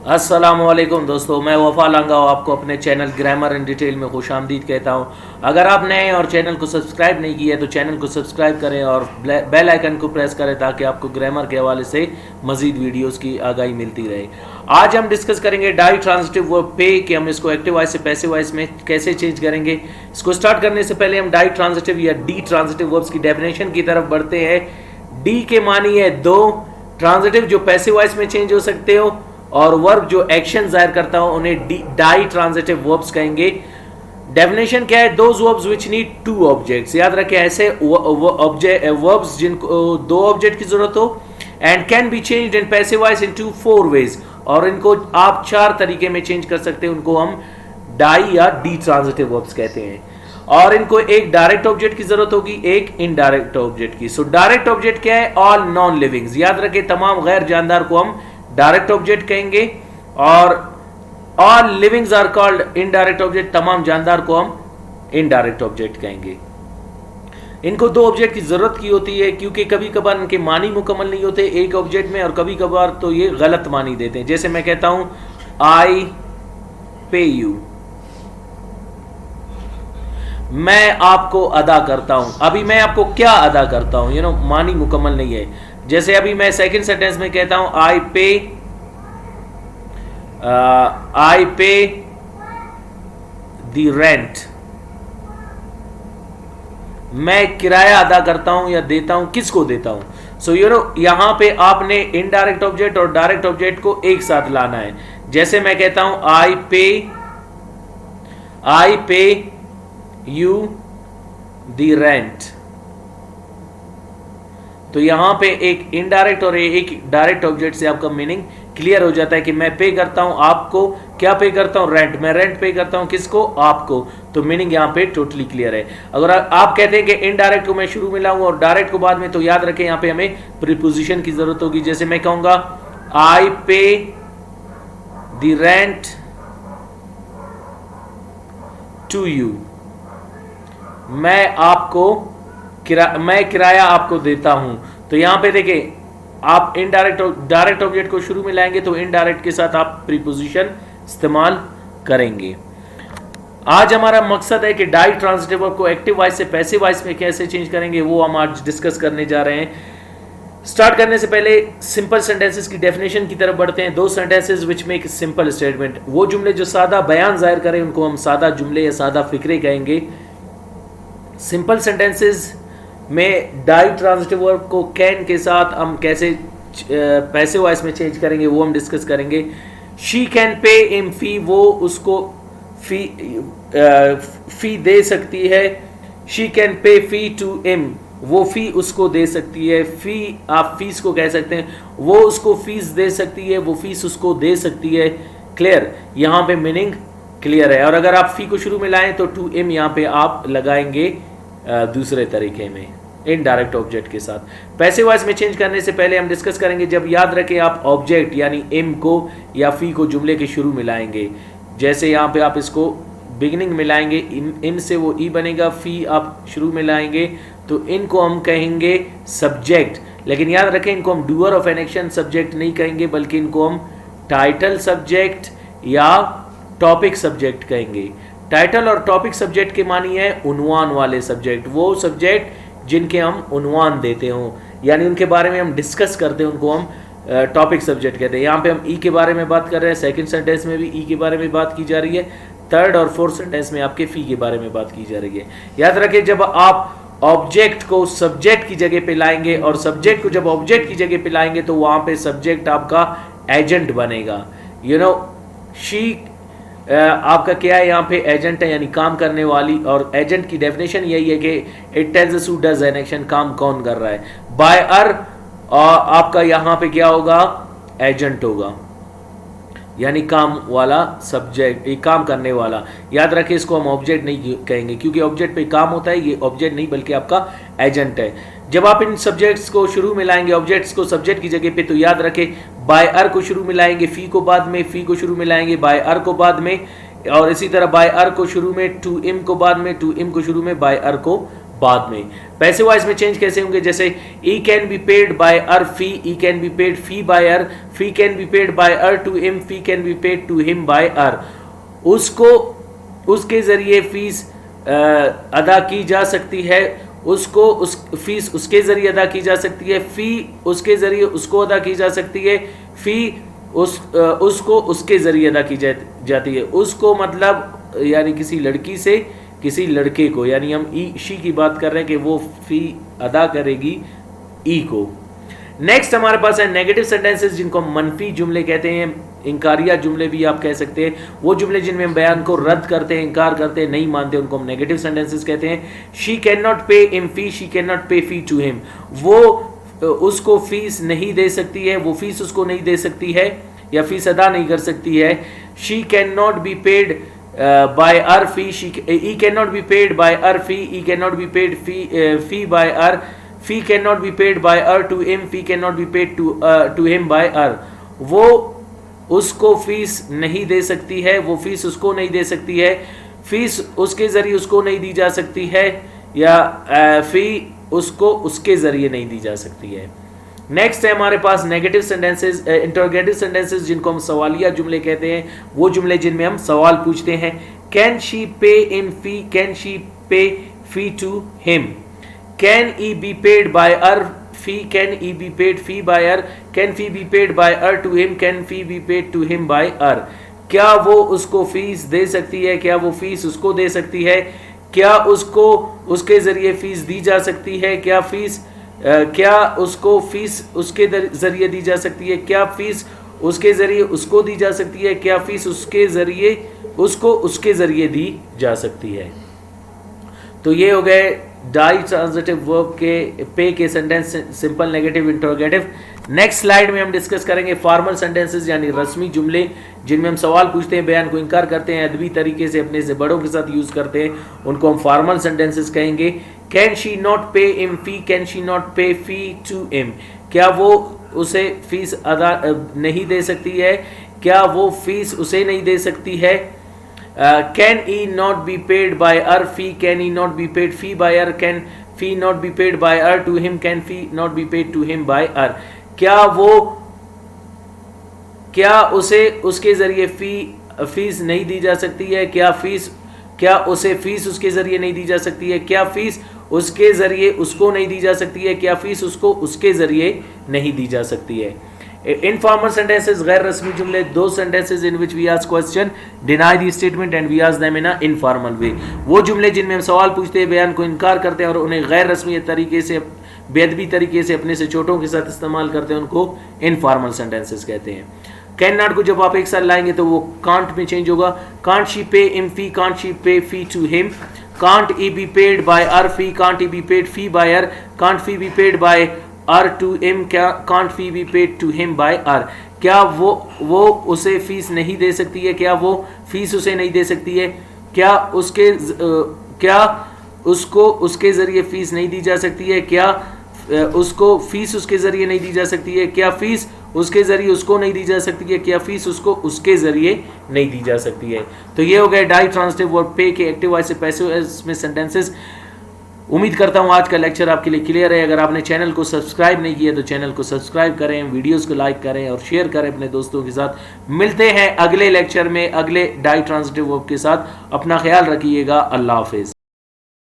अस्सलामुअलैकुम दोस्तों, मैं वफ़ा लांगा आपको अपने चैनल ग्रामर इन डिटेल में खुशामदीद कहता हूं। अगर आप नए हैं और चैनल को सब्सक्राइब नहीं किया तो चैनल को सब्सक्राइब करें और बेल आइकन को प्रेस करें ताकि आपको ग्रामर के हवाले से मज़ीद वीडियोस की आगाही मिलती रहे। आज हम डिस्कस करेंगे डाई ट्रांजिटिव वर्ब पे कि हम इसको एक्टिव वॉइस से पैसिव वॉइस में कैसे चेंज करेंगे। इसको स्टार्ट करने से पहले हम डाई ट्रांजिटिव या डी ट्रांजिटिव वर्ब्स की डेफिनेशन की तरफ बढ़ते हैं। डी के मानी है दो, ट्रांजिटिव जो पैसिव वॉइस में चेंज हो सकते हो और वर्ब जो एक्शन जाहिर करता हो उन्हें डाई ट्रांजिटिव वर्ब्स कहेंगे। डेफिनेशन क्या है? Those verbs which need two objects. याद रखें, ऐसे वर्ब्स जिनको दो ऑब्जेक्ट की जरूरत हो and can be changed in passive voice into 4 ways, और इनको आप 4 तरीके में चेंज कर सकते हैं। उनको हम डाई या डी ट्रांजिटिव वर्ब्स कहते हैं। और इनको एक डायरेक्ट ऑब्जेक्ट की जरूरत होगी, एक इनडायरेक्ट ऑब्जेक्ट की। सो डायरेक्ट ऑब्जेक्ट क्या है? All non livings. याद रखें, तमाम गैर जानदार को हम डायरेक्ट ऑब्जेक्ट कहेंगे और all livings are called indirect object. तमाम जानदार को हम इनडायरेक्ट ऑब्जेक्ट कहेंगे। इनको दो ऑब्जेक्ट की जरूरत की होती है क्योंकि कभी कभार इनके मानी मुकम्मल नहीं होते एक ऑब्जेक्ट में, और कभी कभार तो ये गलत मानी देते हैं। जैसे मैं कहता हूं आई पे यू, मैं आपको अदा करता हूं। अभी मैं आपको क्या अदा करता हूं, मानी मुकम्मल नहीं है। जैसे अभी मैं सेकंड सेंटेंस में कहता हूं आई पे द रेंट, मैं किराया अदा करता हूं या देता हूं। किसको देता हूं? सो यहां पे आपने इनडायरेक्ट ऑब्जेक्ट और डायरेक्ट ऑब्जेक्ट को एक साथ लाना है। जैसे मैं कहता हूं आई पे यू द रेंट, तो यहां पे एक इनडायरेक्ट और एक डायरेक्ट ऑब्जेक्ट से आपका मीनिंग क्लियर हो जाता है कि मैं पे करता हूं आपको, क्या पे करता हूं? रेंट। मैं रेंट पे करता हूं किसको? आपको। तो मीनिंग यहां पे टोटली क्लियर है। अगर आप कहते हैं कि इनडायरेक्ट को मैं शुरू में लाऊंगा और डायरेक्ट को बाद में, तो याद रखें यहां पे हमें प्रीपोजिशन की जरूरत होगी। जैसे मैं कहूंगा आई पे द रेंट टू यू, मैं किराया आपको देता हूं। तो यहां पे देखिए, आप डायरेक्ट ऑब्जेक्ट को शुरू में लाएंगे तो इनडायरेक्ट के साथ आप प्रीपोजिशन इस्तेमाल करेंगे। आज हमारा मकसद है कि डाई ट्रांजिटिव वर्ब को एक्टिव वॉइस से पैसिव वॉइस में कैसे चेंज करेंगे, वो हम आज डिस्कस करने जा रहे हैं। स्टार्ट करने से पहले सिंपल सेंटेंसेस की डेफिनेशन की तरफ बढ़ते हैं। दो sentences which make simple statement, वो जुमले जो सादा बयान जाहिर करें उनको हम सादा जुमले या सादा फिक्रे कहेंगे। सिंपल सेंटेंसेस में डाई ट्रांजिटिव वर्ब को कैन के साथ हम कैसे पैसिव वॉइस में चेंज करेंगे वो हम डिस्कस करेंगे। शी कैन पे हिम फी, वो उसको फी दे सकती है। She can pay fee to him, वो फी उसको दे सकती है। फी आप फीस को कह सकते हैं, वो उसको फीस दे सकती है, वो फीस उसको दे सकती है। क्लियर? यहां पे मीनिंग क्लियर है। और अगर आप फी को शुरू में लाएं तो टू हिम यहां पे आप लगाएंगे दूसरे तरीके में इनडायरेक्ट ऑब्जेक्ट के साथ। पैसिव वॉइस में चेंज करने से पहले हम डिस्कस करेंगे, जब याद रखें आप ऑब्जेक्ट यानी इम को या फी को जुमले के शुरू में लाएंगे। जैसे यहाँ पे आप इसको बिगिनिंग में लाएंगे, इन से वो ई बनेगा, फी आप शुरू में लाएंगे तो इनको हम कहेंगे सब्जेक्ट। लेकिन याद रखें, इनको हम doer of an action subject नहीं कहेंगे, बल्कि इनको हम टाइटल सब्जेक्ट या टॉपिक सब्जेक्ट कहेंगे। टाइटल और टॉपिक सब्जेक्ट के मानी है उन्वान वाले सब्जेक्ट, वो सब्जेक्ट जिनके हम उन्वान देते हो यानी उनके बारे में हम डिस्कस करते हैं, उनको हम टॉपिक सब्जेक्ट कहते हैं। यहाँ पे हम ई के बारे में बात कर रहे हैं, सेकंड सेंटेंस में भी ई के बारे में बात की जा रही है, थर्ड और फोर्थ सेंटेंस में आपके फी के बारे में बात की जा रही है। याद रखें, जब आप ऑब्जेक्ट को सब्जेक्ट की जगह पे लाएंगे और सब्जेक्ट को जब ऑब्जेक्ट की जगह पे लाएंगे तो वहां पे सब्जेक्ट आपका एजेंट बनेगा। शी आपका क्या है? यहाँ पे एजेंट है यानी काम करने वाली, और एजेंट की डेफिनेशन यही है कि it tells us who does an action, काम कौन कर रहा है। बाय अर आपका यहाँ पे क्या होगा? एजेंट होगा यानी काम वाला सब्जेक्ट, एक काम करने वाला। याद रखें, इसको हम ऑब्जेक्ट नहीं कहेंगे क्योंकि ऑब्जेक्ट पे काम होता है, ये ऑब्जेक्ट नहीं बल्कि आपका एजेंट है। जब आप इन सब्जेक्ट्स को शुरू में लाएंगे, ऑब्जेक्ट्स को सब्जेक्ट की जगह पे, तो याद रखें बाय अर को शुरू में लाएंगे, फी को बाद में, फी को शुरू में लाएंगे बाय अर को बाद में, और इसी तरह बाय अर को शुरू में, टू इम को बाद में, टू इम को शुरू में, बाय अर को बाद में। पैसिव वॉइस में चेंज कैसे होंगे, जैसे he can be paid by her fee, he can be paid fee by her, fee can be paid by her to him, fee can be paid to him by her. उसको उसके जरिए fees अदा की जा सकती है, उसको उस फीस उसके जरिए अदा की जा सकती है, फी उसके जरिए उसको अदा की जा सकती है, फी उसको उसके जरिए अदा की जाती है। उसको मतलब यानी किसी लड़की से किसी लड़के को, यानी हम ई शी की बात कर रहे हैं कि वो फी अदा करेगी ई को। नेक्स्ट हमारे पास है नेगेटिव सेंटेंसेस, जिनको हम मनफी जुमले कहते हैं, इंकारिया जुमले भी आप कह सकते हैं। वो जुमले जिनमें हम बयान को रद्द करते हैं, इनकार करते हैं, नहीं मानते, उनको हम नेगेटिव सेंटेंसेस कहते हैं। शी कैन नॉट पे him fee, she can not पे फी टू हिम। वो उसको फीस नहीं दे सकती है, वो फीस उसको नहीं दे सकती है या फीस अदा नहीं कर सकती है। She can not be paid by her fee, he can not be paid by her fee, he can not be paid fee by her, fee can not be paid by her to him, fee can not be paid to him by her. वो उसको fees नहीं दे सकती है, वो fees उसको नहीं दे सकती है, फीस उसके जरिए उसको नहीं दी जा सकती है, या फी उसको उसके जरिए नहीं दी जा सकती है। नेक्स्ट है हमारे पास नेगेटिव सेंटेंसेस, इंटरोगेटिव सेंटेंसेस, जिनको हम सवालिया जुमले कहते हैं। वो जुमले जिनमें हम सवाल पूछते हैं। कैन शी पे इन फी, can she pay fee to him, can he be paid by her fee, can he be paid fee by her, can fee be paid by her to him, can fee be paid to him by her. क्या वो उसको fees दे सकती है, क्या वो fees उसको दे सकती है, क्या उसको उसके जरिए फीस दी जा सकती है, क्या उसको फीस उसके जरिए दी जा सकती है, क्या फीस उसके जरिए उसको दी जा सकती है, क्या फीस उसके जरिए उसको उसके जरिए दी जा सकती है। तो ये हो गए डाई ट्रांजिटिव वर्ब के पे के sentence, simple, negative, interrogative. Next slide में हम डिस्कस करेंगे फॉर्मल सेंटेंसेस, यानी रस्मी जुमले, जिनमें हम सवाल पूछते हैं, बयान को इनकार करते हैं, अदबी तरीके से अपने से बड़ों के साथ यूज करते हैं, उनको हम फॉर्मल सेंटेंसेस कहेंगे। कैन शी नॉट पे him fee, can she not पे फी टू हिम, क्या वो उसे फीस अदा नहीं दे सकती है, क्या वो फीस उसे नहीं दे सकती है। Can he not be paid by her fee, can he not be paid fee by her, can fee not be paid by her to him, can fee not be paid to him by her. क्या उसे उसके जरिए fees नहीं दी जा सकती है, क्या उसे फीस उसके जरिए नहीं दी जा सकती है, क्या फीस उसके जरिए उसको नहीं दी जा सकती है, क्या फीस उसको उसके जरिए नहीं दी जा सकती है। इनफॉर्मल सेंटेंसेस, गैर रस्मी जुमले, दो sentences in which we ask question, deny the statement and we ask them in a informal way. वो जुमले जिनमें हम सवाल पूछते हैं, बयान को इनकार करते हैं और उन्हें गैर रस्मी तरीके से, बेअदबी तरीके से अपने से छोटों के साथ इस्तेमाल करते हैं, उनको इनफॉर्मल सेंटेंसेस कहते हैं। कैन नॉट को जब आप एक साथ लाएंगे तो वो कांट में चेंज होगा। Can't she pay him fee, can't she pay fee to him, can't he be paid by her fee, can't he be paid fee by her, can't fee be paid by her to him, can't fee be paid to him by her. क्या वो उसे fees नहीं दे सकती है, क्या वो fees उसे नहीं दे सकती है, क्या उसको उसके जरिए फीस नहीं दी जा सकती है, क्या उसको फीस उसके जरिए नहीं दी जा सकती है, क्या फीस उसके जरिए उसको नहीं दी जा सकती है, क्या फीस उसको उसके जरिए नहीं दी जा सकती है। तो ये हो गए डाई ट्रांजिटिव वर्ब पे के एक्टिव वॉइस से पैसिव वॉइस में सेंटेंसेस। उम्मीद करता हूँ आज का लेक्चर आपके लिए क्लियर है। अगर आपने चैनल को सब्सक्राइब नहीं किया तो चैनल को सब्सक्राइब करें, वीडियोस को लाइक करें और शेयर करें अपने दोस्तों के साथ। मिलते हैं अगले लेक्चर में अगले डाई ट्रांजिटिव वर्ब के साथ। अपना ख्याल रखिएगा। अल्लाह हाफिज।